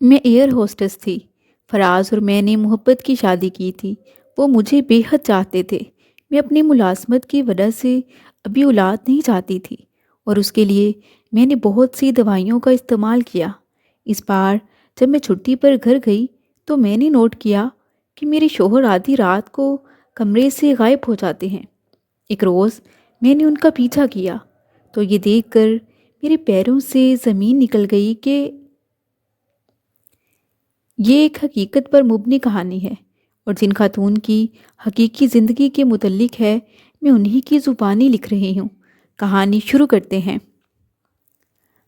میں air hostess تھی۔ فراز اور میں نے محبت کی شادی کی تھی۔ وہ مجھے بے حد چاہتے تھے۔ میں اپنی ملازمت کی وجہ سے ابھی اولاد نہیں چاہتی تھی اور اس کے لیے میں نے بہت سی دوائیوں کا استعمال کیا۔ اس بار جب میں چھٹی پر گھر گئی تو میں نے نوٹ کیا کہ میرے شوہر آدھی رات کو کمرے سے غائب ہو جاتے ہیں۔ ایک روز میں نے ان کا پیچھا کیا تو یہ دیکھ کر میرے پیروں سے زمین نکل گئی کہ یہ ایک حقیقت پر مبنی کہانی ہے اور جن خاتون کی حقیقی زندگی کے متعلق ہے میں انہی کی زبانی لکھ رہی ہوں۔ کہانی شروع کرتے ہیں۔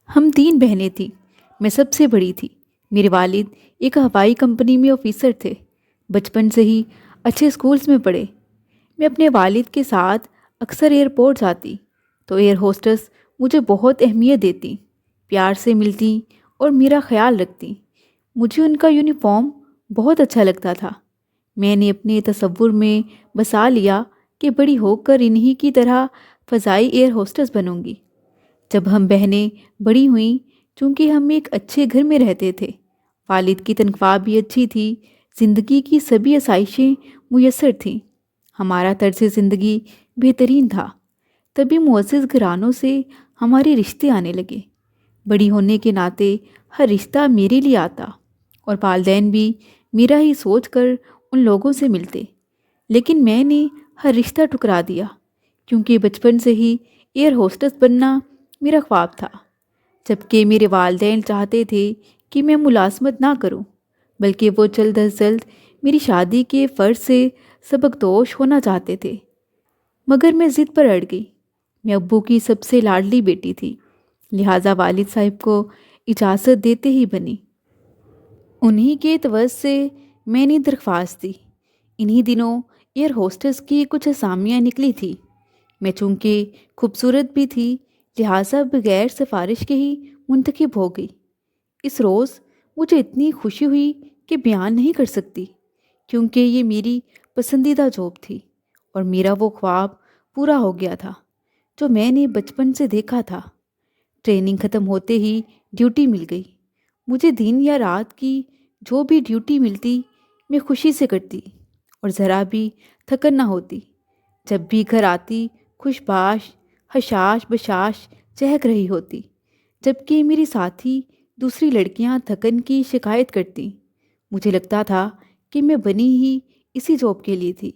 ہم 3 بہنیں تھیں۔ میں سب سے بڑی تھی۔ میرے والد ایک ہوائی کمپنی میں آفیسر تھے۔ بچپن سے ہی اچھے اسکولز میں پڑھے۔ میں اپنے والد کے ساتھ اکثر ایئرپورٹ جاتی تو ایئر ہوسٹس مجھے بہت اہمیت دیتی، پیار سے ملتی اور میرا خیال رکھتی۔ مجھے ان کا یونیفارم بہت اچھا لگتا تھا۔ میں نے اپنے تصور میں بسا لیا کہ بڑی ہو کر انہی کی طرح فضائی ایئر ہوسٹس بنوں گی۔ جب ہم بہنیں بڑی ہوئیں، چونکہ ہم ایک اچھے گھر میں رہتے تھے، والد کی تنخواہ بھی اچھی تھی، زندگی کی سبھی آسائشیں میسر تھیں، ہمارا طرز زندگی بہترین تھا، تبھی معزز گھرانوں سے ہمارے رشتے آنے لگے۔ بڑی ہونے کے ناطے ہر رشتہ میرے لیے آتا اور والدین بھی میرا ہی سوچ کر ان لوگوں سے ملتے، لیکن میں نے ہر رشتہ ٹھکرا دیا کیونکہ بچپن سے ہی ایئر ہوسٹس بننا میرا خواب تھا، جبکہ میرے والدین چاہتے تھے کہ میں ملازمت نہ کروں، بلکہ وہ جلد از جلد میری شادی کے فرض سے سبکدوش ہونا چاہتے تھے۔ مگر میں ضد پر اڑ گئی۔ میں ابو کی سب سے لاڈلی بیٹی تھی، لہٰذا والد صاحب کو اجازت دیتے ہی بنی۔ انہی کے توسط سے میں نے درخواست دی۔ انہی دنوں ایئر ہوسٹس کی کچھ اسامیاں نکلی تھی۔ میں چونکہ خوبصورت بھی تھی لہٰذا بغیر سفارش کے ہی منتخب ہو گئی۔ اس روز مجھے اتنی خوشی ہوئی کہ بیان نہیں کر سکتی، کیونکہ یہ میری پسندیدہ جاب تھی اور میرا وہ خواب پورا ہو گیا تھا جو میں نے بچپن سے دیکھا تھا۔ ٹریننگ ختم ہوتے ہی ڈیوٹی مل گئی۔ مجھے دن یا رات کی جو بھی ڈیوٹی ملتی میں خوشی سے کرتی اور ذرا بھی تھکن نہ ہوتی۔ جب بھی گھر آتی خوش باش حشاش بشاش چہک رہی ہوتی، جبکہ میری ساتھی دوسری لڑکیاں تھکن کی شکایت کرتی۔ مجھے لگتا تھا کہ میں بنی ہی اسی جاب کے لیے تھی۔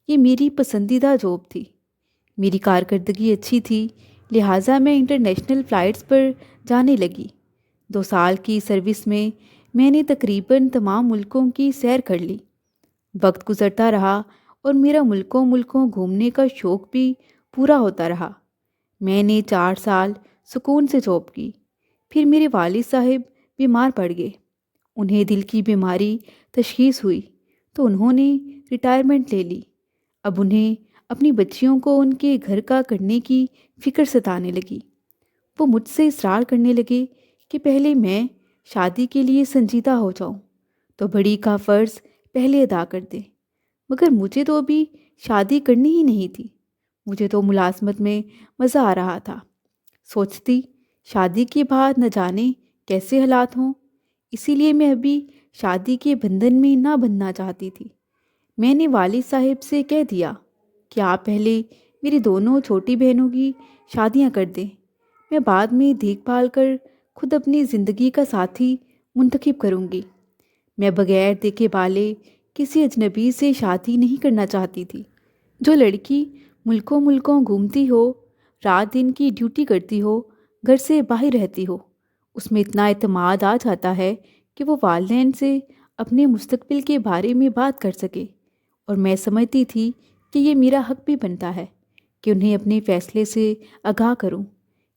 یہ میری پسندیدہ جاب تھی۔ میری کارکردگی اچھی تھی لہٰذا میں انٹرنیشنل فلائٹس پر جانے لگی۔ 2 سال کی سروس میں نے تقریباً تمام ملکوں کی سیر کر لی۔ وقت گزرتا رہا اور میرا ملکوں گھومنے کا شوق بھی پورا ہوتا رہا۔ میں نے 4 سال سکون سے جاب کی۔ پھر میرے والد صاحب بیمار پڑ گئے۔ انہیں دل کی بیماری تشخیص ہوئی تو انہوں نے ریٹائرمنٹ لے لی۔ اب انہیں اپنی بچیوں کو ان کے گھر کا کرنے کی فکر ستانے لگی۔ وہ مجھ سے اصرار کرنے لگے کہ پہلے میں شادی کے لیے سنجیدہ ہو جاؤں تو بڑی کا فرض پہلے ادا کر دیں، مگر مجھے تو ابھی شادی کرنی ہی نہیں تھی۔ مجھے تو ملازمت میں مزہ آ رہا تھا۔ سوچتی شادی کے بعد نہ جانے کیسے حالات ہوں، اسی لیے میں ابھی شادی کے بندھن میں نہ بندھنا چاہتی تھی۔ میں نے والد صاحب سے کہہ دیا کہ آپ پہلے میری دونوں چھوٹی بہنوں کی شادیاں کر دیں، میں بعد میں دیکھ بھال کر خود اپنی زندگی کا ساتھی منتخب کروں گی۔ میں بغیر دیکھے بھالے کسی اجنبی سے شادی نہیں کرنا چاہتی تھی۔ جو لڑکی ملکوں گھومتی ہو، رات دن کی ڈیوٹی کرتی ہو، گھر سے باہر رہتی ہو، اس میں اتنا اعتماد آ جاتا ہے کہ وہ والدین سے اپنے مستقبل کے بارے میں بات کر سکے، اور میں سمجھتی تھی کہ یہ میرا حق بھی بنتا ہے کہ انہیں اپنے فیصلے سے آگاہ کروں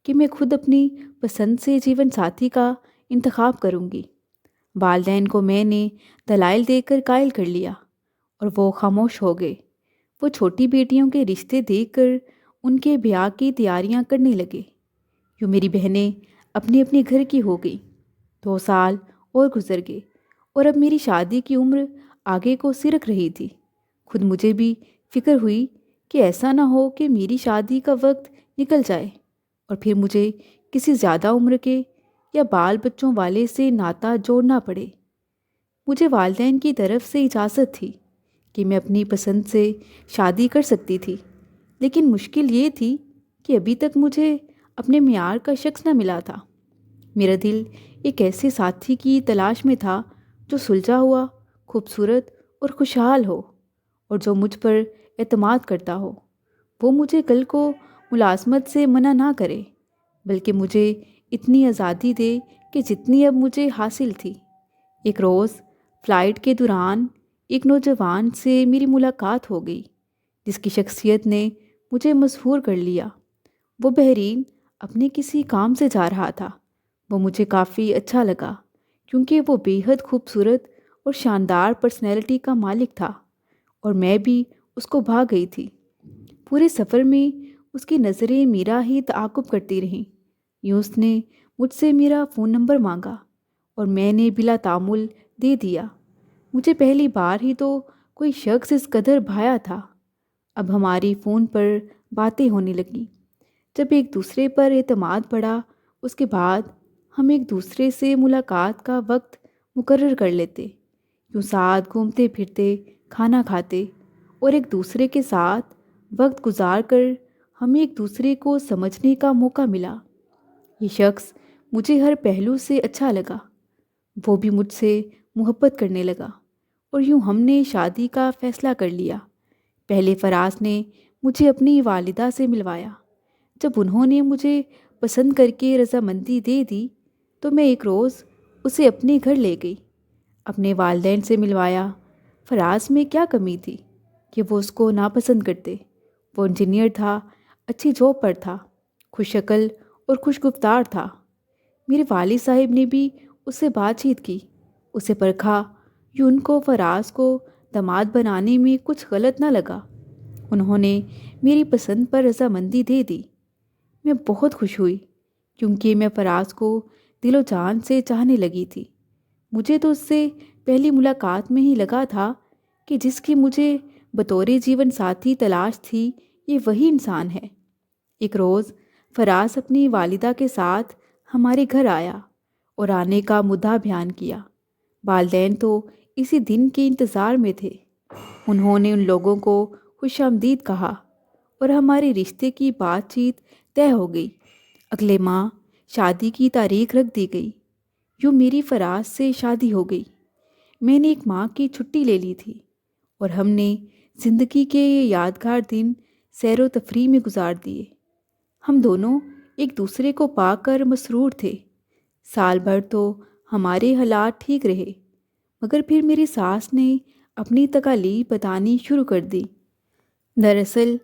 کہ میں خود اپنی پسند سے جیون ساتھی کا انتخاب کروں گی۔ والدین کو میں نے دلائل دے کر قائل کر لیا اور وہ خاموش ہو گئے۔ وہ چھوٹی بیٹیوں کے رشتے دیکھ کر ان کے بیاہ کی تیاریاں کرنے لگے۔ یوں میری بہنیں اپنے اپنے گھر کی ہو گئی۔ 2 سال اور گزر گئے اور اب میری شادی کی عمر آگے کو سرک رہی تھی۔ خود مجھے بھی فکر ہوئی کہ ایسا نہ ہو کہ میری شادی کا وقت نکل جائے اور پھر مجھے کسی زیادہ عمر کے یا بال بچوں والے سے ناتا جوڑنا پڑے۔ مجھے والدین کی طرف سے اجازت تھی کہ میں اپنی پسند سے شادی کر سکتی تھی، لیکن مشکل یہ تھی کہ ابھی تک مجھے اپنے معیار کا شخص نہ ملا تھا۔ میرا دل ایک ایسے ساتھی کی تلاش میں تھا جو سلجھا ہوا، خوبصورت اور خوشحال ہو، اور جو مجھ پر اعتماد کرتا ہو۔ وہ مجھے کل کو ملازمت سے منع نہ کرے، بلکہ مجھے اتنی آزادی دے کہ جتنی اب مجھے حاصل تھی۔ ایک روز فلائٹ کے دوران ایک نوجوان سے میری ملاقات ہو گئی جس کی شخصیت نے مجھے مسحور کر لیا۔ وہ بحرین اپنے کسی کام سے جا رہا تھا۔ وہ مجھے کافی اچھا لگا کیونکہ وہ بے حد خوبصورت اور شاندار پرسنالٹی کا مالک تھا، اور میں بھی اس کو بھا گئی تھی۔ پورے سفر میں اس کی نظریں میرا ہی تعاقب کرتی رہیں۔ یوں اس نے مجھ سے میرا فون نمبر مانگا اور میں نے بلا تعامل دے دیا۔ مجھے پہلی بار ہی تو کوئی شخص اس قدر بھایا تھا۔ اب ہماری فون پر باتیں ہونے لگیں۔ جب ایک دوسرے پر اعتماد بڑھا، اس کے بعد ہم ایک دوسرے سے ملاقات کا وقت مقرر کر لیتے، یوں ساتھ گھومتے پھرتے، کھانا کھاتے اور ایک دوسرے کے ساتھ وقت گزار کر ہمیں ایک دوسرے کو سمجھنے کا موقع ملا۔ یہ شخص مجھے ہر پہلو سے اچھا لگا، وہ بھی مجھ سے محبت کرنے لگا، اور یوں ہم نے شادی کا فیصلہ کر لیا۔ پہلے فراز نے مجھے اپنی والدہ سے ملوایا۔ جب انہوں نے مجھے پسند کر کے رضامندی دے دی تو میں ایک روز اسے اپنے گھر لے گئی، اپنے والدین سے ملوایا۔ فراز میں کیا کمی تھی کہ وہ اس کو ناپسند کرتے؟ وہ انجینئر تھا، اچھی جاب پر تھا، خوش شکل اور خوش گفتار تھا۔ میرے والد صاحب نے بھی اس سے بات چیت کی، اسے پرکھا، یوں ان کو فراز کو داماد بنانے میں کچھ غلط نہ لگا۔ انہوں نے میری پسند پر رضامندی دے دی۔ میں بہت خوش ہوئی کیونکہ میں فراز کو دل و جان سے چاہنے لگی تھی۔ مجھے تو اس سے پہلی ملاقات میں ہی لگا تھا کہ جس کی مجھے بطور جیون ساتھی تلاش تھی، یہ وہی انسان ہے۔ ایک روز فراز اپنی والدہ کے ساتھ ہمارے گھر آیا اور آنے کا مدعا بیان کیا۔ والدین تو اسی دن کے انتظار میں تھے۔ انہوں نے ان لوگوں کو خوش آمدید کہا اور ہمارے رشتے کی بات چیت طے ہو گئی۔ اگلے ماہ شادی کی تاریخ رکھ دی گئی۔ یوں میری فراز سے شادی ہو گئی۔ میں نے ایک ماہ کی چھٹی لے لی تھی اور ہم نے زندگی کے یہ یادگار دن سیر و تفریح میں گزار دیے۔ ہم دونوں ایک دوسرے کو پا کر مسرور تھے۔ سال بھر تو ہمارے حالات ٹھیک رہے، مگر پھر میری ساس نے اپنی تکالیف بتانی شروع کر دی۔ دراصل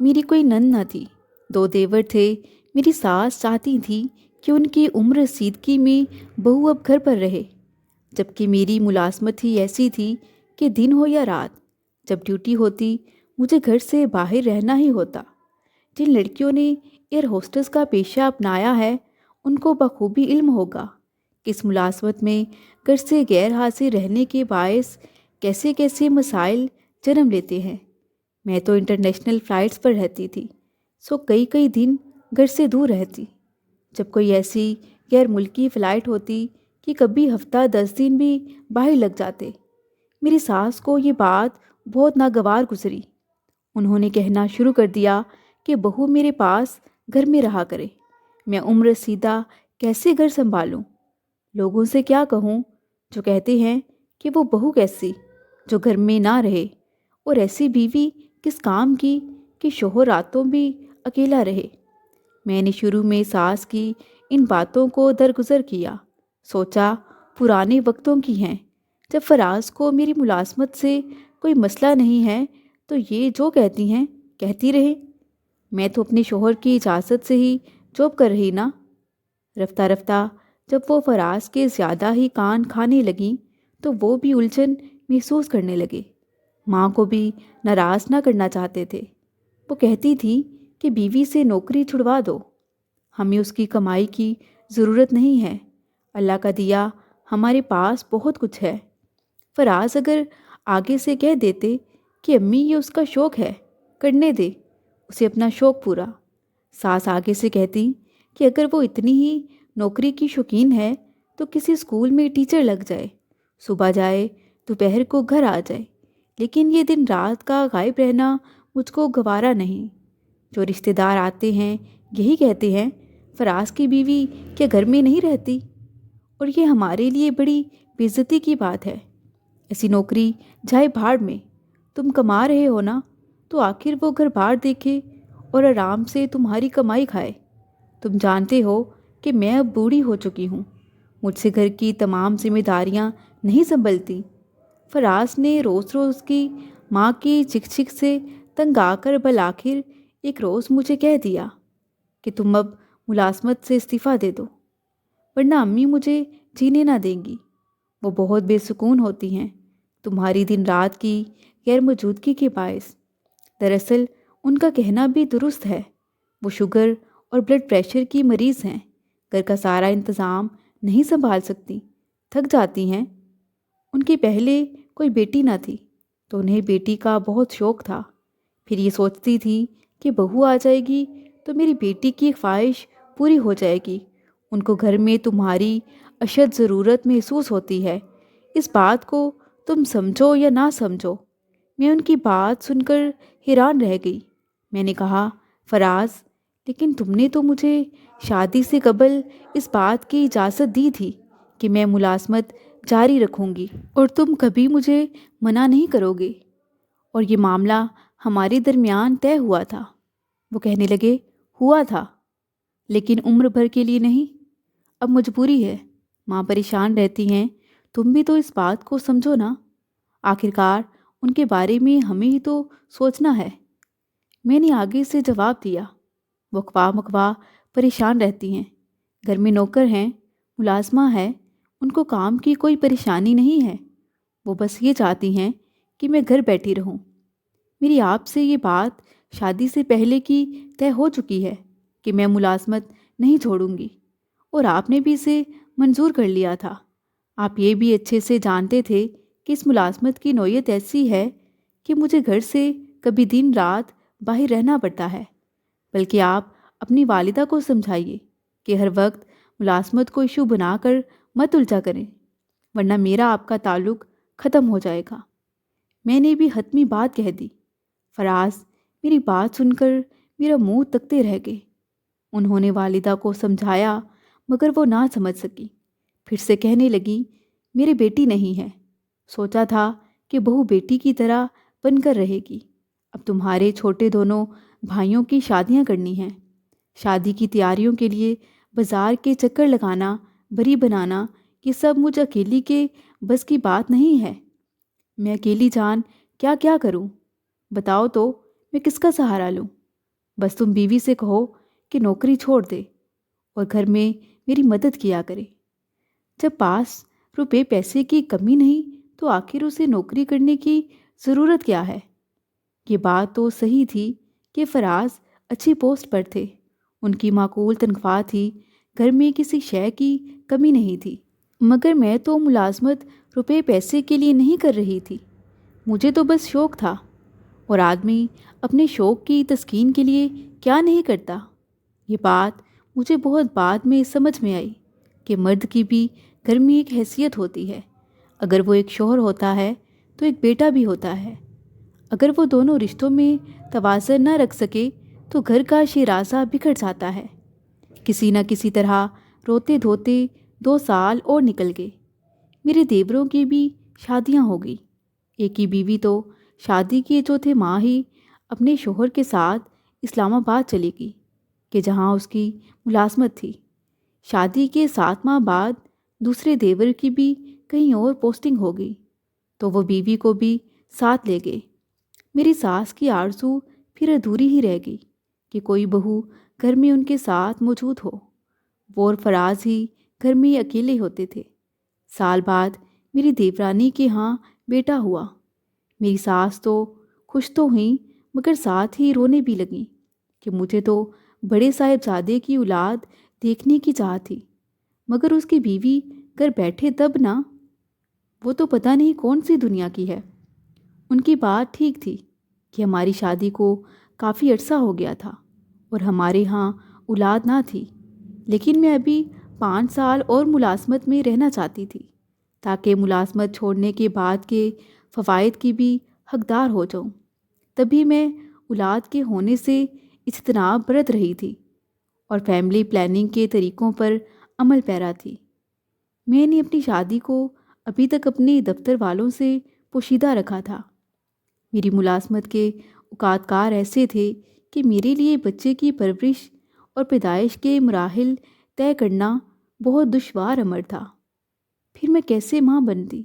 میری کوئی نند نہ تھی، 2 دیور تھے۔ میری ساس چاہتی تھی کہ ان کی عمر رسیدگی میں بہو اب گھر پر رہے، جبکہ میری ملازمت ہی ایسی تھی کہ دن ہو یا رات، جب ڈیوٹی ہوتی مجھے گھر سے باہر رہنا ہی ہوتا۔ جن لڑکیوں نے ایئر ہوسٹس کا پیشہ اپنایا ہے ان کو بخوبی علم ہوگا کہ اس ملازمت میں گھر سے غیر حاضر رہنے کے باعث کیسے کیسے مسائل جنم لیتے ہیں۔ میں تو انٹرنیشنل فلائٹس پر رہتی تھی، سو کئی دن گھر سے دور رہتی۔ جب کوئی ایسی غیر ملکی فلائٹ ہوتی کہ کبھی ہفتہ 10 دن بھی باہر لگ جاتے، میری ساس کو یہ بات بہت ناگوار گزری۔ انہوں نے کہنا شروع کر دیا کہ بہو میرے پاس گھر میں رہا کرے۔ میں عمر رسیدہ کیسے گھر سنبھالوں؟ لوگوں سے کیا کہوں جو کہتے ہیں کہ وہ بہو کیسی جو گھر میں نہ رہے، اور ایسی بیوی کس کام کی کہ شوہر راتوں بھی اکیلا رہے۔ میں نے شروع میں ساس کی ان باتوں کو درگزر کیا، سوچا پرانے وقتوں کی ہیں، جب فراز کو میری ملازمت سے کوئی مسئلہ نہیں ہے تو یہ جو کہتی ہیں کہتی رہیں، میں تو اپنے شوہر کی اجازت سے ہی جاب کر رہی نا۔ رفتہ رفتہ جب وہ فراز کے زیادہ ہی کان کھانے لگیں تو وہ بھی الجھن محسوس کرنے لگے۔ ماں کو بھی ناراض نہ کرنا چاہتے تھے۔ وہ کہتی تھی کہ بیوی سے نوکری چھڑوا دو، ہمیں اس کی کمائی کی ضرورت نہیں ہے، اللہ کا دیا ہمارے پاس بہت کچھ ہے۔ فراز اگر آگے سے کہہ دیتے کہ امی یہ اس کا شوق ہے، کرنے دے اسے اپنا شوق پورا۔ ساس آگے سے کہتی کہ اگر وہ اتنی ہی نوکری کی شوقین ہے تو کسی اسکول میں ٹیچر لگ جائے، صبح جائے دوپہر کو گھر آ جائے، لیکن یہ دن رات کا غائب رہنا مجھ کو گوارا نہیں۔ جو رشتہ دار آتے ہیں یہی کہتے ہیں فراز کی بیوی کیا گھر میں نہیں رہتی، اور یہ ہمارے لیے بڑی بے عزتی کی بات ہے۔ ایسی نوکری جائے بھاڑ میں، تم کما رہے ہو نا، تو آخر وہ گھر بار دیکھے اور آرام سے تمہاری کمائی کھائے۔ تم جانتے ہو کہ میں اب بوڑھی ہو چکی ہوں، مجھ سے گھر کی تمام ذمہ داریاں نہیں سنبھلتی۔ فراز نے روز روز کی ماں کی چک چک سے تنگ آ کر بالآخر ایک روز مجھے کہہ دیا کہ تم اب ملازمت سے استعفیٰ دے دو، ورنہ امی مجھے جینے نہ دیں گی۔ وہ بہت بے سکون ہوتی ہیں تمہاری دن رات کی غیر موجودگی کے باعث۔ دراصل ان کا کہنا بھی درست ہے، وہ شوگر اور بلڈ پریشر کی مریض ہیں، گھر کا سارا انتظام نہیں سنبھال سکتی، تھک جاتی ہیں۔ ان کی پہلے کوئی بیٹی نہ تھی تو انہیں بیٹی کا بہت شوق تھا، پھر یہ سوچتی تھی کہ بہو آ جائے گی تو میری بیٹی کی خواہش پوری ہو جائے گی۔ ان کو گھر میں تمہاری اشد ضرورت محسوس ہوتی ہے، اس بات کو تم سمجھو یا نہ سمجھو۔ میں ان کی بات سن کر حیران رہ گئی۔ میں نے کہا فراز، لیکن تم نے تو مجھے شادی سے قبل اس بات کی اجازت دی تھی کہ میں ملازمت جاری رکھوں گی اور تم کبھی مجھے منع نہیں کرو گے، اور یہ معاملہ ہمارے درمیان طے ہوا تھا۔ وہ کہنے لگے ہوا تھا، لیکن عمر بھر کے لیے نہیں، اب مجبوری ہے۔ ماں پریشان رہتی ہیں، تم بھی تو اس بات کو سمجھو نا، آخرکار ان کے بارے میں ہمیں ہی تو سوچنا ہے۔ میں نے آگے سے جواب دیا، وہ خواہ مخواہ پریشان رہتی ہیں، گھر میں نوکر ہیں، ملازمہ ہے، ان کو کام کی کوئی پریشانی نہیں ہے، وہ بس یہ چاہتی ہیں کہ میں گھر بیٹھی رہوں۔ میری آپ سے یہ بات شادی سے پہلے کی طے ہو چکی ہے کہ میں ملازمت نہیں چھوڑوں گی، اور آپ نے بھی اسے منظور کر لیا تھا۔ آپ یہ بھی اچھے سے جانتے تھے کہ اس ملازمت کی نوعیت ایسی ہے کہ مجھے گھر سے کبھی دن رات باہر رہنا پڑتا ہے، بلکہ آپ اپنی والدہ کو سمجھائیے کہ ہر وقت ملازمت کو ایشو بنا کر مت الجھا کریں، ورنہ میرا آپ کا تعلق ختم ہو جائے گا۔ میں نے بھی حتمی بات کہہ دی۔ فراز میری بات سن کر میرا منہ تکتے رہ گئے۔ انہوں نے والدہ کو سمجھایا مگر وہ نہ سمجھ سکی، پھر سے کہنے لگی میری بیٹی نہیں ہے، سوچا تھا کہ بہو بیٹی کی طرح بن کر رہے گی، اب تمہارے چھوٹے دونوں بھائیوں کی شادیاں کرنی ہیں، شادی کی تیاریوں کے لیے بازار کے چکر لگانا، بری بنانا، یہ سب مجھ اکیلی کے بس کی بات نہیں ہے۔ میں اکیلی جان کیا کیا کروں، بتاؤ تو میں کس کا سہارا لوں؟ بس تم بیوی سے کہو کہ نوکری چھوڑ دے اور گھر میں میری مدد کیا کرے۔ جب پاس روپے پیسے کی کمی نہیں تو آخر اسے نوکری کرنے کی ضرورت کیا ہے؟ یہ بات تو صحیح تھی کہ فراز اچھی پوسٹ پر تھے، ان کی معقول تنخواہ تھی، گھر میں کسی شے کی کمی نہیں تھی، مگر میں تو ملازمت روپے پیسے کے لیے نہیں کر رہی تھی، مجھے تو بس شوق تھا، اور آدمی اپنے شوق کی تسکین کے لیے کیا نہیں کرتا۔ یہ بات مجھے بہت بعد میں سمجھ میں آئی کہ مرد کی بھی گھر میں ایک حیثیت ہوتی ہے، اگر وہ ایک شوہر ہوتا ہے تو ایک بیٹا بھی ہوتا ہے، اگر وہ دونوں رشتوں میں توازن نہ رکھ سکے تو گھر کا شیرازہ بکھر جاتا ہے۔ کسی نہ کسی طرح روتے دھوتے 2 سال اور نکل گئے۔ میرے دیوروں کی بھی شادیاں ہو گئی، ایک کی بیوی تو شادی کے چوتھے ماہ ہی اپنے شوہر کے ساتھ اسلام آباد چلی گئی کہ جہاں اس کی ملازمت تھی۔ شادی کے 7 ماہ بعد دوسرے دیور کی بھی کہیں اور پوسٹنگ ہو گئی تو وہ بیوی کو بھی ساتھ لے گئے۔ میری ساس کی آرزو پھر ادھوری ہی رہ گئی کہ کوئی بہو گھر میں ان کے ساتھ موجود ہو، وہ اور فراز ہی گھر میں اکیلے ہوتے تھے۔ سال بعد میری دیورانی کے ہاں بیٹا ہوا۔ میری ساس تو خوش تو ہوئیں مگر ساتھ ہی رونے بھی لگیں کہ مجھے تو بڑے صاحبزادے کی اولاد دیکھنے کی چاہت تھی، مگر اس کی بیوی گھر بیٹھے تب نہ، وہ تو پتہ نہیں کون سی دنیا کی ہے۔ ان کی بات ٹھیک تھی کہ ہماری شادی کو کافی عرصہ ہو گیا تھا اور ہمارے ہاں اولاد نہ تھی، لیکن میں ابھی 5 سال اور ملازمت میں رہنا چاہتی تھی تاکہ ملازمت چھوڑنے کے بعد کے فوائد کی بھی حقدار ہو جاؤں۔ تبھی میں اولاد کے ہونے سے اجتناب برت رہی تھی اور فیملی پلاننگ کے طریقوں پر عمل پیرا تھی۔ میں نے اپنی شادی کو ابھی تک اپنے دفتر والوں سے پوشیدہ رکھا تھا۔ میری ملازمت کے اوقات کار ایسے تھے کہ میرے لیے بچے کی پرورش اور پیدائش کے مراحل طے کرنا بہت دشوار امر تھا۔ پھر میں کیسے ماں بنتی؟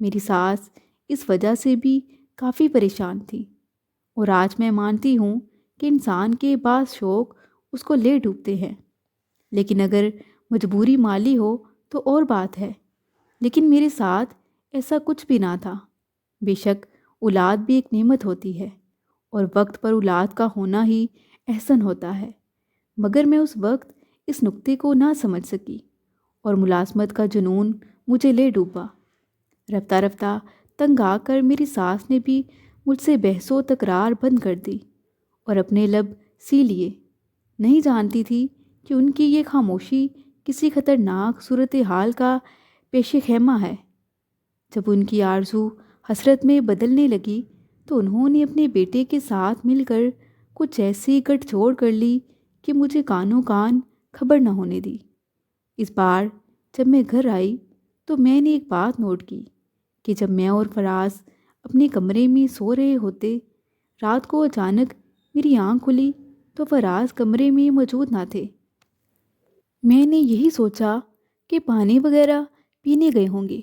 میری ساس اس وجہ سے بھی کافی پریشان تھی، اور آج میں مانتی ہوں کہ انسان کے بعض شوق اس کو لے ڈوبتے ہیں، لیکن اگر مجبوری مالی ہو تو اور بات ہے۔ لیکن میرے ساتھ ایسا کچھ بھی نہ تھا۔ بے شک اولاد بھی ایک نعمت ہوتی ہے، اور وقت پر اولاد کا ہونا ہی احسن ہوتا ہے، مگر میں اس وقت اس نقطے کو نہ سمجھ سکی اور ملازمت کا جنون مجھے لے ڈوبا۔ رفتہ رفتہ تنگ آ کر میری ساس نے بھی مجھ سے بحث و تکرار بند کر دی اور اپنے لب سی لیے۔ نہیں جانتی تھی کہ ان کی یہ خاموشی کسی خطرناک صورتحال کا پیش خیمہ ہے۔ جب ان کی آرزو حسرت میں بدلنے لگی تو انہوں نے اپنے بیٹے کے ساتھ مل کر کچھ ایسی گٹھ جوڑ کر لی کہ مجھے کانوں کان خبر نہ ہونے دی۔ اس بار جب میں گھر آئی تو میں نے ایک بات نوٹ کی کہ جب میں اور فراز اپنے کمرے میں سو رہے ہوتے، رات کو اچانک میری آنکھ کھلی تو فراز کمرے میں موجود نہ تھے۔ میں نے یہی سوچا کہ پانی وغیرہ پینے گئے ہوں گے،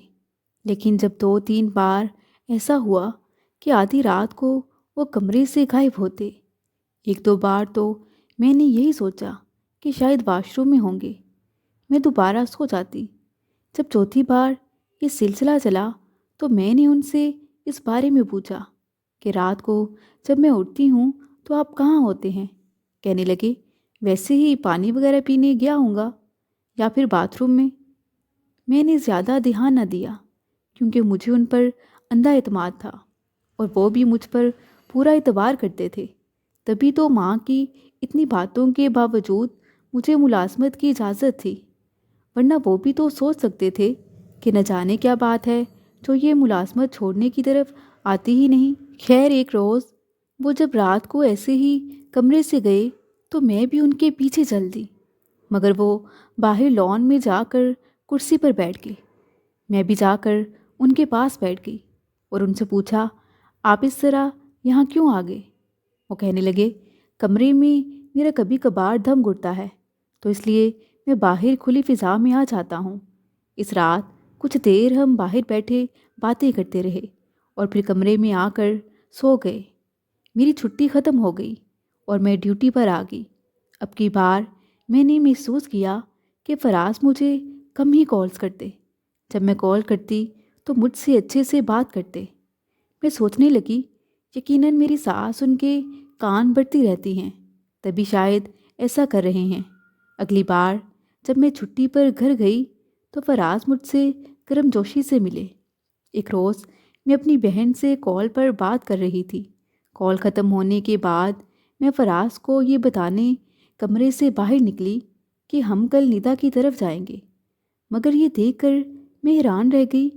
لیکن جب 2-3 بار ایسا ہوا کہ آدھی رات کو وہ کمرے سے غائب ہوتے، 1-2 بار تو میں نے یہی سوچا کہ شاید واش روم میں ہوں گے۔ میں دوبارہ سو جاتی۔ جب چوتھی بار یہ سلسلہ چلا تو میں نے ان سے اس بارے میں پوچھا کہ رات کو جب میں اٹھتی ہوں تو آپ کہاں ہوتے ہیں؟ کہنے لگے ویسے ہی پانی وغیرہ پینے گیا ہوں گا یا پھر باتھ روم میں۔ میں نے زیادہ دھیان نہ دیا کیونکہ مجھے ان پر اندھا اعتماد تھا اور وہ بھی مجھ پر پورا اعتبار کرتے تھے۔ تبھی تو ماں کی اتنی باتوں کے باوجود مجھے ملازمت کی اجازت تھی، ورنہ وہ بھی تو سوچ سکتے تھے کہ نہ جانے کیا بات ہے جو یہ ملازمت چھوڑنے کی طرف آتی ہی نہیں۔ خیر ایک روز وہ جب رات کو ایسے ہی کمرے سے گئے تو میں بھی ان کے پیچھے چل دی، مگر وہ باہر لان میں جا کر کرسی پر بیٹھ گئے۔ میں بھی جا کر ان کے پاس بیٹھ گئی اور ان سے پوچھا آپ اس طرح یہاں کیوں آ گئے؟ وہ کہنے لگے کمرے میں میرا کبھی کبھار دم گھٹتا ہے تو اس لیے میں باہر کھلی فضا میں آ جاتا ہوں۔ اس رات کچھ دیر ہم باہر بیٹھے باتیں کرتے رہے اور پھر کمرے میں آ کر سو گئے۔ میری چھٹی ختم ہو گئی اور میں ڈیوٹی پر آ گئی۔ اب کی بار میں نے محسوس کیا کہ فراز مجھے کم ہی کالز کرتے۔ جب میں کال کرتی تو مجھ سے اچھے سے بات کرتے۔ میں سوچنے لگی یقیناً میری ساس ان کے کان بھرتی رہتی ہیں، تبھی شاید ایسا کر رہے ہیں۔ اگلی بار جب میں چھٹی پر گھر گئی تو فراز مجھ سے گرم جوشی سے ملے۔ ایک روز میں اپنی بہن سے کال پر بات کر رہی تھی۔ کال ختم ہونے کے بعد میں فراز کو یہ بتانے کمرے سے باہر نکلی کہ ہم کل ندا کی طرف جائیں گے، مگر یہ دیکھ کر میں حیران رہ گئی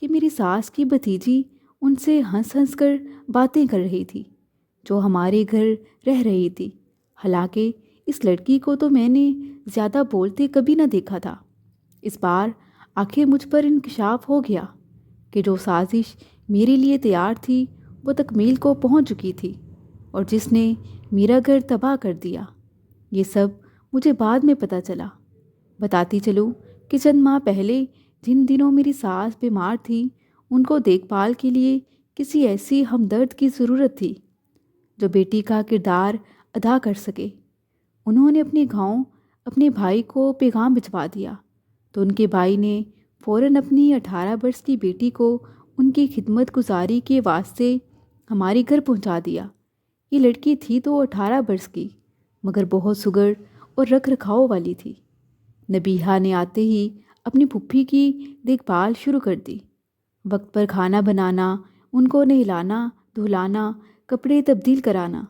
کہ میری ساس کی بھتیجی ان سے ہنس ہنس کر باتیں کر رہی تھی جو ہمارے گھر رہ رہی تھی۔ حالانکہ اس لڑکی کو تو میں نے زیادہ بولتے کبھی نہ دیکھا تھا۔ اس بار آخر مجھ پر انکشاف ہو گیا کہ جو سازش میرے لیے تیار تھی وہ تکمیل کو پہنچ چکی تھی اور جس نے میرا گھر تباہ کر دیا۔ یہ سب مجھے بعد میں پتہ چلا۔ بتاتی چلوں کہ چند ماہ پہلے جن دنوں میری ساس بیمار تھی ان کو دیکھ بھال کے لیے کسی ایسی ہمدرد کی ضرورت تھی جو بیٹی کا کردار ادا کر سکے۔ انہوں نے اپنے گاؤں اپنے بھائی کو پیغام بھجوا دیا تو ان کے بھائی نے فوراً اپنی 18 برس کی بیٹی کو ان کی خدمت گزاری کے واسطے ہمارے گھر پہنچا دیا۔ یہ لڑکی تھی تو 18 برس کی، مگر بہت سگڑ اور رکھ رکھاؤ والی تھی۔ نبیہا نے آتے ہی اپنی پھپھی کی دیکھ بھال شروع کر دی، وقت پر کھانا بنانا، ان کو نہلانا دھلانا، کپڑے تبدیل کرانا،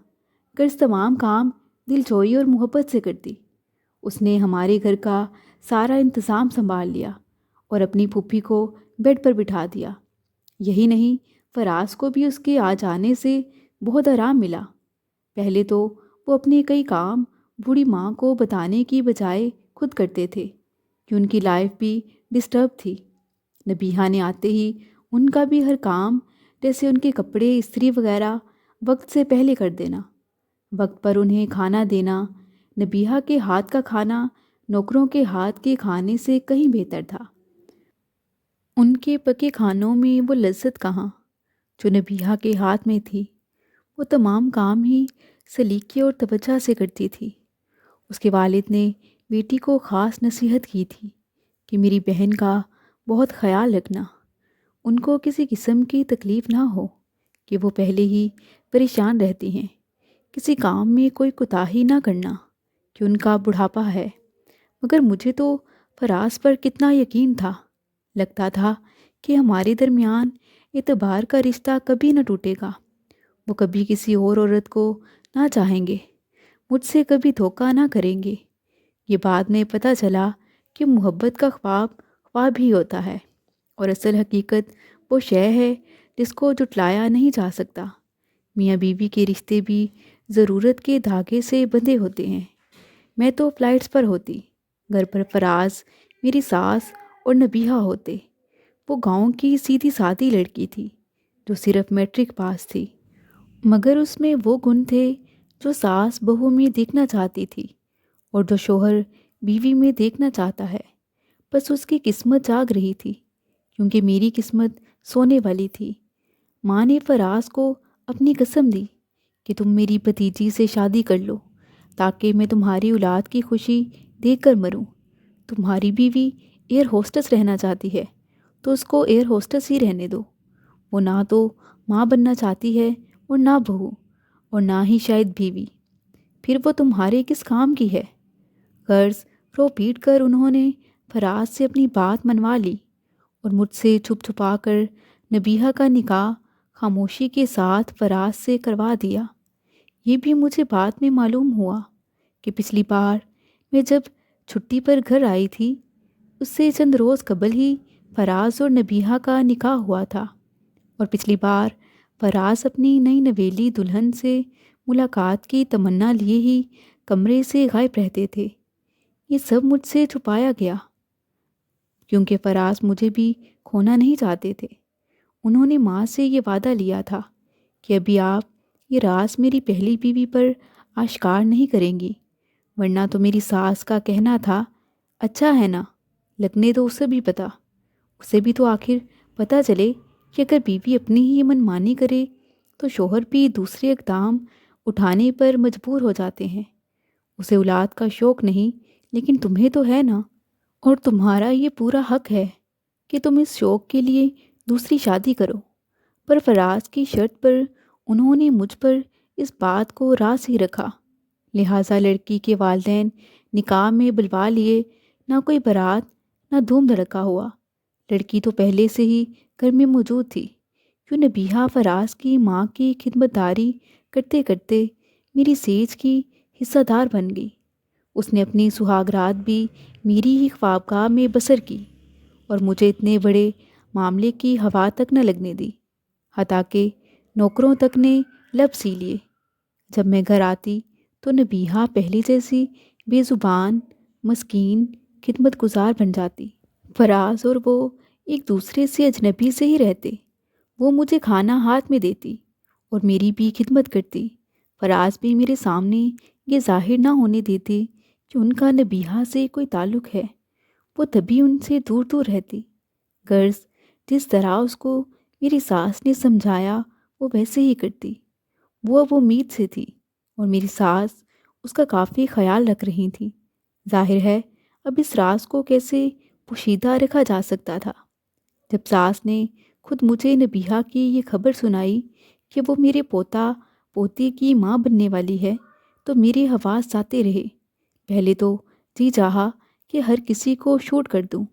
غرض تمام کام دل جوئی اور محبت سے کرتی۔ اس نے ہمارے گھر کا سارا انتظام سنبھال لیا اور اپنی پھوپھی کو بیڈ پر بٹھا دیا۔ یہی نہیں، فراز کو بھی اس کے آ جانے سے بہت آرام ملا۔ پہلے تو وہ اپنے کئی کام بوڑھی ماں کو بتانے کی بجائے خود کرتے تھے کہ ان کی لائف بھی ڈسٹرب تھی۔ نبیہا نے آتے ہی ان کا بھی ہر کام، جیسے ان کے کپڑے استری وغیرہ، وقت سے پہلے کر دینا، وقت پر انہیں کھانا دینا۔ نبیہا کے ہاتھ کا کھانا نوکروں کے ہاتھ کے کھانے سے کہیں بہتر تھا۔ ان کے پکے کھانوں میں وہ لذت کہاں جو نبیہا کے ہاتھ میں تھی۔ وہ تمام کام ہی سلیقے اور توجہ سے کرتی تھی۔ اس کے والد نے بیٹی کو خاص نصیحت کی تھی کہ میری بہن کا بہت خیال رکھنا، ان کو کسی قسم کی تکلیف نہ ہو کہ وہ پہلے ہی پریشان رہتی ہیں۔ کسی کام میں کوئی کوتاہی نہ کرنا کہ ان کا بڑھاپا ہے۔ مگر مجھے تو فراز پر کتنا یقین تھا، لگتا تھا کہ ہمارے درمیان اعتبار کا رشتہ کبھی نہ ٹوٹے گا۔ وہ کبھی کسی اور عورت کو نہ چاہیں گے، مجھ سے کبھی دھوکہ نہ کریں گے۔ یہ بعد میں پتہ چلا کہ محبت کا خواب خواب ہی ہوتا ہے، اور اصل حقیقت وہ شے ہے جس کو جھٹلایا نہیں جا سکتا۔ میاں بیوی کے رشتے بھی ضرورت کے دھاگے سے بندھے ہوتے ہیں۔ میں تو فلائٹس پر ہوتی، گھر پر فراز، میری ساس اور نبیہا ہوتے۔ وہ گاؤں کی سیدھی سادی لڑکی تھی جو صرف میٹرک پاس تھی، مگر اس میں وہ گن تھے جو ساس بہو میں دیکھنا چاہتی تھی اور جو شوہر بیوی میں دیکھنا چاہتا ہے۔ بس اس کی قسمت جاگ رہی تھی، کیونکہ میری قسمت سونے والی تھی۔ ماں نے فراز کو اپنی قسم دی کہ تم میری بھتیجی سے شادی کر لو تاکہ میں تمہاری اولاد کی خوشی دیکھ کر مروں۔ تمہاری بیوی ایئر ہوسٹس رہنا چاہتی ہے تو اس کو ایئر ہوسٹس ہی رہنے دو۔ وہ نہ تو ماں بننا چاہتی ہے اور نہ بہو، اور نہ ہی شاید بیوی، پھر وہ تمہارے کس کام کی ہے؟ قرض رو پیٹ کر انہوں نے فراز سے اپنی بات منوا لی اور مجھ سے چھپ چھپا کر نبیہا کا نکاح خاموشی کے ساتھ فراز سے کروا دیا۔ یہ بھی مجھے بعد میں معلوم ہوا کہ پچھلی بار میں جب چھٹی پر گھر آئی تھی، اس سے چند روز قبل ہی فراز اور نبیہا کا نکاح ہوا تھا، اور پچھلی بار فراز اپنی نئی نویلی دلہن سے ملاقات کی تمنا لیے ہی کمرے سے غائب رہتے تھے۔ یہ سب مجھ سے چھپایا گیا کیونکہ فراز مجھے بھی کھونا نہیں چاہتے تھے۔ انہوں نے ماں سے یہ وعدہ لیا تھا کہ ابھی آپ یہ راز میری پہلی بیوی پر آشکار نہیں کریں گی، ورنہ تو میری ساس کا کہنا تھا اچھا ہے نا، لگنے دو اسے بھی پتہ، اسے بھی تو آخر پتہ چلے کہ اگر بیوی اپنی ہی من مانی کرے تو شوہر بھی دوسرے اقدام اٹھانے پر مجبور ہو جاتے ہیں۔ اسے اولاد کا شوق نہیں، لیکن تمہیں تو ہے نا، اور تمہارا یہ پورا حق ہے کہ تم اس شوق کے لیے دوسری شادی کرو۔ پر فراز کی شرط پر انہوں نے مجھ پر اس بات کو راز ہی رکھا، لہٰذا لڑکی کے والدین نکاح میں بلوا لیے۔ نہ کوئی بارات نہ دھوم دھڑکا ہوا، لڑکی تو پہلے سے ہی گھر میں موجود تھی۔ کیوں نبیہا فراز کی ماں کی خدمت داری کرتے کرتے میری سیج کی حصہ دار بن گئی۔ اس نے اپنی سہاگ رات بھی میری ہی خوابگاہ میں بسر کی اور مجھے اتنے بڑے معاملے کی ہوا تک نہ لگنے دی، حتیٰ کہ نوکروں تک نے لب سی لیے۔ جب میں گھر آتی تو نبیہا پہلی جیسی بے زبان، مسکین، خدمت گزار بن جاتی۔ فراز اور وہ ایک دوسرے سے اجنبی سے ہی رہتے۔ وہ مجھے کھانا ہاتھ میں دیتی اور میری بھی خدمت کرتی۔ فراز بھی میرے سامنے یہ ظاہر نہ ہونے دیتے کہ ان کا نبیہا سے کوئی تعلق ہے، وہ تبھی ان سے دور دور رہتی۔ غرض جس طرح اس کو میری ساس نے سمجھایا وہ ویسے ہی کرتی۔ وہ اب امید سے تھی اور میری ساس اس کا کافی خیال رکھ رہی تھی۔ ظاہر ہے اب اس راز کو کیسے پوشیدہ رکھا جا سکتا تھا۔ جب ساس نے خود مجھے نبیہا کی یہ خبر سنائی کہ وہ میرے پوتا پوتی کی ماں بننے والی ہے تو میرے حواس جاتے رہے۔ پہلے تو جی چاہا کہ ہر کسی کو شوٹ کر دوں،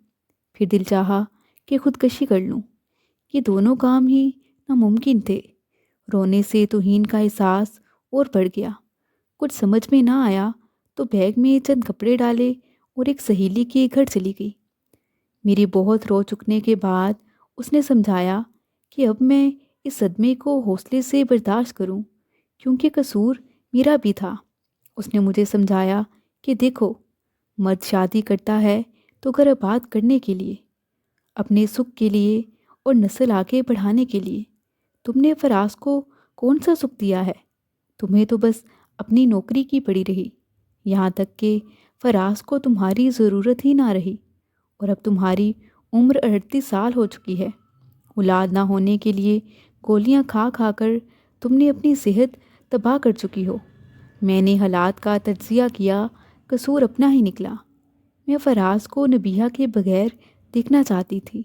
پھر دل چاہا کہ خودکشی کر لوں۔ یہ دونوں کام ہی ناممکن تھے۔ رونے سے توہین کا احساس اور بڑھ گیا۔ کچھ سمجھ میں نہ آیا تو بیگ میں چند کپڑے ڈالے اور ایک سہیلی کے گھر چلی گئی۔ میری بہت رو چکنے کے بعد اس نے سمجھایا کہ اب میں اس صدمے کو حوصلے سے برداشت کروں، کیونکہ قصور میرا بھی تھا۔ اس نے مجھے سمجھایا کہ دیکھو، مرد شادی کرتا ہے تو گھر آباد کرنے کے لیے، اپنے سکھ کے لیے اور نسل آگے بڑھانے کے لیے۔ تم نے فراز کو کون سا سکھ دیا ہے؟ تمہیں تو بس اپنی نوکری کی پڑی رہی، یہاں تک کہ فراز کو تمہاری ضرورت ہی نہ رہی، اور اب تمہاری عمر 38 سال ہو چکی ہے۔ اولاد نہ ہونے کے لیے گولیاں کھا کھا کر تم نے اپنی صحت تباہ کر چکی ہو۔ میں نے حالات کا تجزیہ کیا، قصور اپنا ہی نکلا۔ میں فراز کو نبیہہ کے بغیر دیکھنا چاہتی تھی،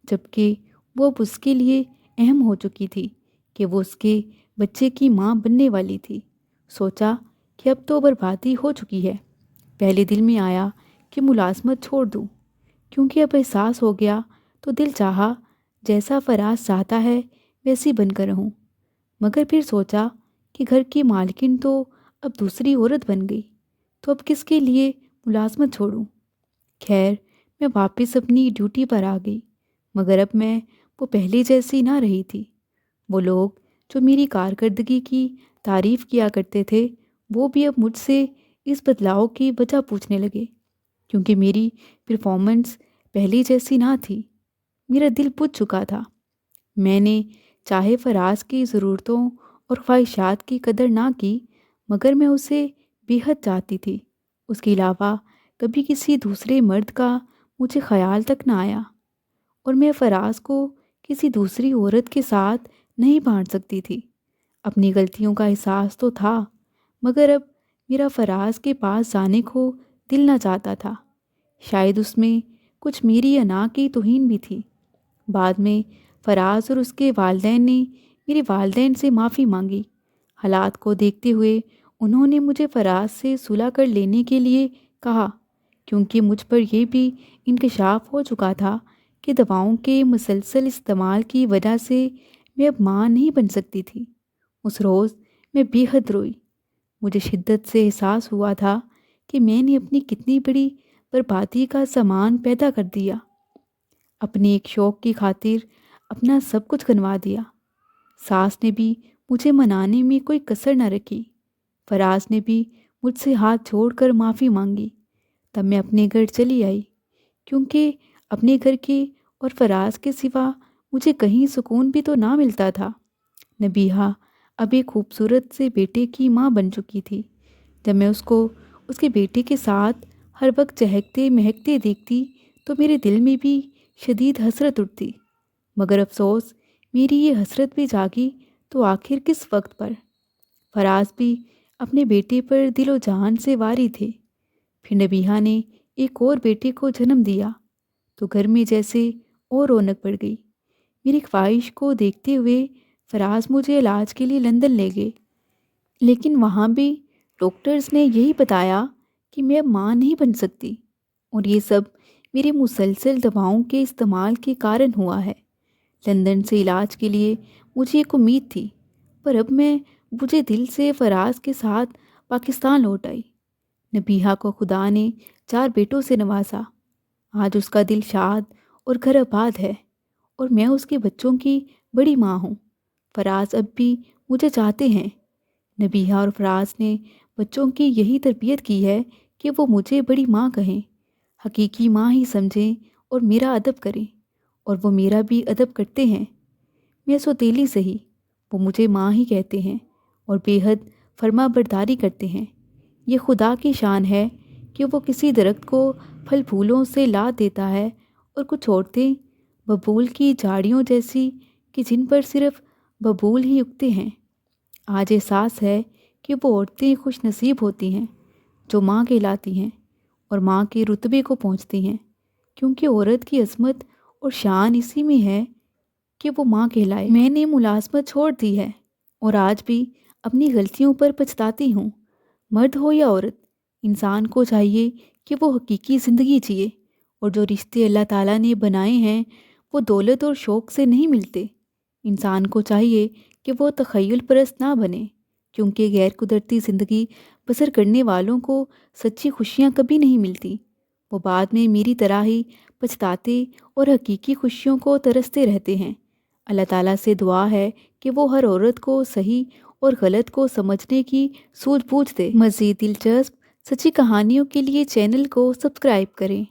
جبکہ وہ اب اس کے لیے اہم ہو چکی تھی کہ وہ اس کے بچے کی ماں بننے والی تھی۔ سوچا کہ اب تو بربادی ہو چکی ہے۔ پہلے دل میں آیا کہ ملازمت چھوڑ دوں، کیونکہ اب احساس ہو گیا تو دل چاہا جیسا فراز چاہتا ہے ویسی بن کر رہوں، مگر پھر سوچا کہ گھر کی مالکن تو اب دوسری عورت بن گئی، تو اب کس کے لیے ملازمت چھوڑوں۔ خیر، میں واپس اپنی ڈیوٹی پر آ گئی، مگر اب میں وہ پہلے جیسی نہ رہی تھی۔ وہ لوگ جو میری کارکردگی کی تعریف کیا کرتے تھے، وہ بھی اب مجھ سے اس بدلاؤ کی وجہ پوچھنے لگے، کیونکہ میری پرفارمنس پہلے جیسی نہ تھی۔ میرا دل بجھ چکا تھا۔ میں نے چاہے فراز کی ضرورتوں اور خواہشات کی قدر نہ کی، مگر میں اسے بے حد چاہتی تھی۔ اس کے علاوہ کبھی کسی دوسرے مرد کا مجھے خیال تک نہ آیا، اور میں فراز کو کسی دوسری عورت کے ساتھ نہیں بانٹ سکتی تھی۔ اپنی غلطیوں کا احساس تو تھا، مگر اب میرا فراز کے پاس جانے کو دل نہ چاہتا تھا۔ شاید اس میں کچھ میری انا کی توہین بھی تھی۔ بعد میں فراز اور اس کے والدین نے میرے والدین سے معافی مانگی۔ حالات کو دیکھتے ہوئے انہوں نے مجھے فراز سے صلح کر لینے کے لیے کہا، کیونکہ مجھ پر یہ بھی انکشاف ہو چکا تھا کہ دواؤں کے مسلسل استعمال کی وجہ سے میں اب ماں نہیں بن سکتی تھی۔ اس روز میں بے حد روئی۔ مجھے شدت سے احساس ہوا تھا کہ میں نے اپنی کتنی بڑی بربادی کا سامان پیدا کر دیا، اپنے ایک شوق کی خاطر اپنا سب کچھ گنوا دیا۔ ساس نے بھی مجھے منانے میں کوئی کسر نہ رکھی۔ فراز نے بھی مجھ سے ہاتھ جوڑ کر معافی مانگی۔ تب میں اپنے گھر چلی آئی، کیونکہ اپنے گھر کے اور فراز کے سوا مجھے کہیں سکون بھی تو نہ ملتا تھا۔ نبیہہ اب ایک خوبصورت سے بیٹے کی ماں بن چکی تھی۔ جب میں اس کو اس کے بیٹے کے ساتھ ہر وقت چہکتے مہکتے دیکھتی تو میرے دل میں بھی شدید حسرت اٹھتی، مگر افسوس میری یہ حسرت بھی جاگی تو آخر کس وقت پر۔ فراز بھی اپنے بیٹے پر دل و جان سے واری تھے۔ پھر نبیہہ نے ایک اور بیٹے کو جنم دیا تو گھر میں جیسے اور رونق بڑھ گئی۔ میری خواہش کو دیکھتے ہوئے فراز مجھے علاج کے لیے لندن لے گئے، لیکن وہاں بھی ڈاکٹرز نے یہی بتایا کہ میں اب ماں نہیں بن سکتی، اور یہ سب میرے مسلسل دواؤں کے استعمال کے کارن ہوا ہے۔ لندن سے علاج کے لیے مجھے ایک امید تھی، پر اب میں بجھے دل سے فراز کے ساتھ پاکستان لوٹ آئی۔ نبیہہ کو خدا نے 4 بیٹوں سے نوازا۔ آج اس کا دل شاد اور گھر آباد ہے، اور میں اس کے بچوں کی بڑی ماں ہوں۔ فراز اب بھی مجھے چاہتے ہیں۔ نبیہہ اور فراز نے بچوں کی یہی تربیت کی ہے کہ وہ مجھے بڑی ماں کہیں، حقیقی ماں ہی سمجھیں اور میرا ادب کریں، اور وہ میرا بھی ادب کرتے ہیں۔ میں سوتیلی سہی، وہ مجھے ماں ہی کہتے ہیں اور بے حد فرما برداری کرتے ہیں۔ یہ خدا کی شان ہے کہ وہ کسی درخت کو پھل پھولوں سے لاد دیتا ہے، اور کچھ عورتیں ببول کی جھاڑیوں جیسی کہ جن پر صرف ببول ہی اگتے ہیں۔ آج احساس ہے کہ وہ عورتیں خوش نصیب ہوتی ہیں جو ماں کہلاتی ہیں اور ماں کے رتبے کو پہنچتی ہیں، کیونکہ عورت کی عظمت اور شان اسی میں ہے کہ وہ ماں کہلائے۔ میں نے ملازمت چھوڑ دی ہے اور آج بھی اپنی غلطیوں پر پچھتاتی ہوں۔ مرد ہو یا عورت، انسان کو چاہیے کہ وہ حقیقی زندگی جیے، اور جو رشتے اللہ تعالیٰ نے بنائے ہیں وہ دولت اور شوق سے نہیں ملتے۔ انسان کو چاہیے کہ وہ تخیل پرست نہ بنے، کیونکہ غیر قدرتی زندگی بسر کرنے والوں کو سچی خوشیاں کبھی نہیں ملتی۔ وہ بعد میں میری طرح ہی پچھتاتے اور حقیقی خوشیوں کو ترستے رہتے ہیں۔ اللہ تعالیٰ سے دعا ہے کہ وہ ہر عورت کو صحیح اور غلط کو سمجھنے کی سوجھ بوجھ دے۔ مزید دلچسپ سچی کہانیوں کے لیے چینل کو سبسکرائب کریں۔